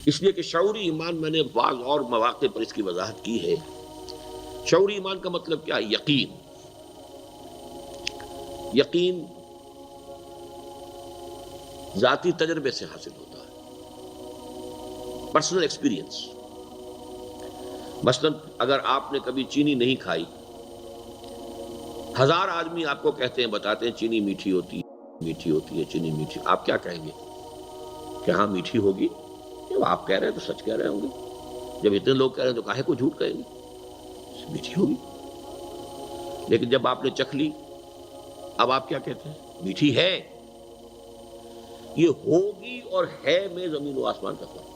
اس لیے کہ شعوری ایمان میں نے بعض اور مواقع پر اس کی وضاحت کی ہے۔ شعوری ایمان کا مطلب کیا ہے؟ یقین۔ یقین ذاتی تجربے سے حاصل ہوتا ہے، پرسنل ایکسپیرینس۔ مثلا اگر آپ نے کبھی چینی نہیں کھائی، 1000 آدمی آپ کو کہتے ہیں، بتاتے ہیں چینی میٹھی ہوتی ہے، میٹھی ہوتی ہے، چینی میٹھی، آپ کیا کہیں گے؟ کہ ہاں میٹھی ہوگی؟ جب آپ کہہ رہے ہیں تو سچ کہہ رہے ہوں گے۔ جب اتنے لوگ کہہ رہے ہیں تو کاہے کو جھوٹ کہیں گے؟ میٹھی ہوگی۔ لیکن جب آپ نے چکھ لی، اب آپ کیا کہتے ہیں؟ میٹھی ہے۔ یہ ہوگی اور ہے میں زمین و آسمان کا فرق۔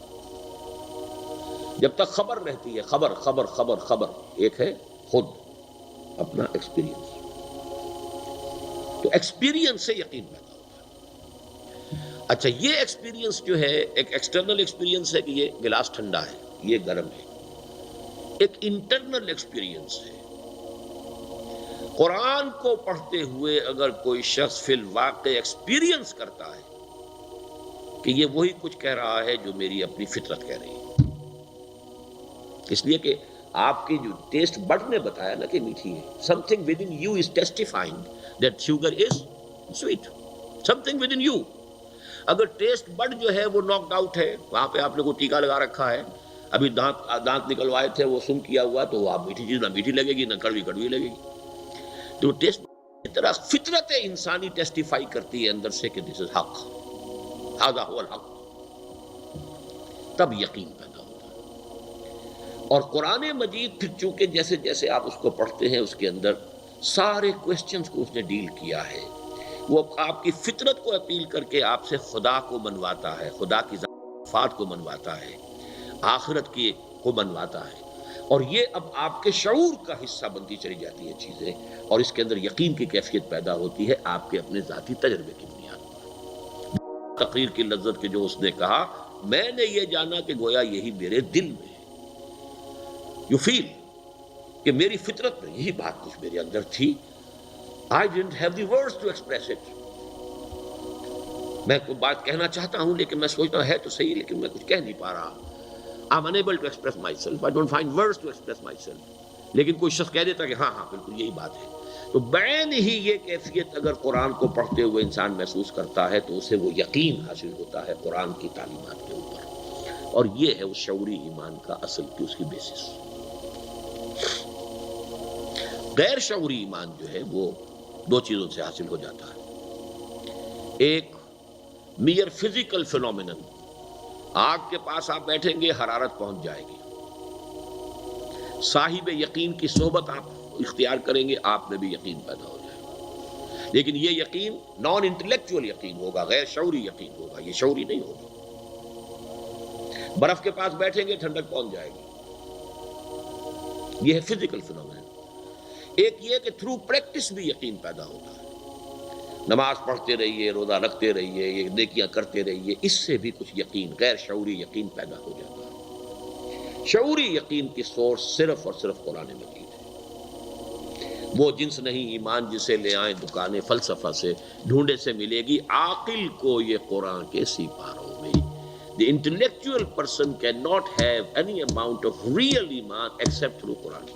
جب تک خبر رہتی ہے، خبر خبر خبر خبر، ایک ہے خود اپنا ایکسپیرینس، تو ایکسپیرینس سے یقین پیدا ہوتا ہے۔ اچھا، یہ ایکسپیرینس جو ہے ایک ایکسٹرنل ایکسپیرینس ہے کہ یہ گلاس ٹھنڈا ہے، یہ گرم ہے۔ ایک انٹرنل ایکسپیرینس ہے۔ قرآن کو پڑھتے ہوئے اگر کوئی شخص فی الواقع ایکسپیرینس کرتا ہے کہ یہ وہی کچھ کہہ رہا ہے جو میری اپنی فطرت کہہ رہی ہے، اس لیے کہ آپ کی جو ٹیسٹ بڈ نے بتایا نا کہ میٹھی ہے، something within you is testifying that sugar is sweet, something within you. اگر ٹیسٹ بڈ جو ہے وہ ناکڈ آؤٹ ہے، وہاں پہ آپ نے کوئی ٹیکا لگا رکھا ہے، ابھی دانت نکلوائے تھے، وہ سن کیا ہوا، تو وہ آپ میٹھی چیز نہ میٹھی لگے گی نہ کڑوی کڑوی لگے گی۔ تو ٹیسٹ کی طرح فطرت انسانی ٹیسٹیفائی کرتی ہے اندر سے کہ دس از حق، ھذا ھو الحق، تب یقین پیدا ہوتا ہے۔ اور قرآن مجید پھر چونکہ جیسے جیسے آپ اس کو پڑھتے ہیں، اس کے اندر سارے کوسچنز کو اس نے ڈیل کیا ہے۔ وہ آپ کی فطرت کو اپیل کر کے آپ سے خدا کو منواتا ہے، خدا کی صفات کو منواتا ہے، آخرت کی کو منواتا ہے، اور یہ اب آپ کے شعور کا حصہ بنتی چلی جاتی ہیں چیزیں، اور اس کے اندر یقین کی کیفیت پیدا ہوتی ہے آپ کے اپنے ذاتی تجربے کی بنیاد پر۔ تقریر کی لذت کے جو اس نے کہا، میں نے یہ جانا کہ گویا یہی میرے دل میں ہے، یو فیل کہ میری فطرت میں یہی بات کچھ میرے اندر تھی، I didn't have the words to express it۔ میں کوئی بات کہنا چاہتا ہوں لیکن میں سوچتا ہوں ہے تو صحیح، لیکن میں کچھ کہہ نہیں پا رہا۔ I'm unable to express myself, I don't find words to express myself۔ لیکن کوئی شخص کہہ دیتا کہ ہاں ہاں بالکل یہی بات ہے۔ تو بعین ہی یہ کیفیت اگر قرآن کو پڑھتے ہوئے انسان محسوس کرتا ہے تو اسے وہ یقین حاصل ہوتا ہے قرآن کی تعلیمات کے اوپر، اور یہ ہے اس شعوری ایمان کا اصل کی اس کی بیسس۔ غیر شعوری ایمان جو ہے وہ دو چیزوں سے حاصل ہو جاتا ہے۔ ایک میئر فزیکل فینومینن، آگ کے پاس آپ بیٹھیں گے حرارت پہنچ جائے گی، صاحب یقین کی صحبت آپ اختیار کریں گے، آپ میں بھی یقین پیدا ہو جائے گا۔ لیکن یہ یقین نان انٹلیکچوئل یقین ہوگا، غیر شعوری یقین ہوگا، یہ شعوری نہیں ہوگا۔ برف کے پاس بیٹھیں گے ٹھنڈک پہنچ جائے گی، یہ ہے فزیکل فینومینن۔ ایک یہ کہ تھرو پریکٹس بھی یقین پیدا ہوتا ہے، نماز پڑھتے رہیے، روزہ رکھتے رہیے، یہ نیکیاں کرتے رہیے، اس سے بھی کچھ یقین، غیر شعوری یقین پیدا ہو جاتا ہے۔ شعوری یقین کی سورس صرف اور صرف قرآن مجید ہے۔ وہ جنس نہیں ایمان جسے لے آئیں دکانیں فلسفہ سے، ڈھونڈے سے ملے گی عاقل کو یہ قرآن کے سپاروں میں۔ The intellectual person cannot have any amount of real iman except through Quran.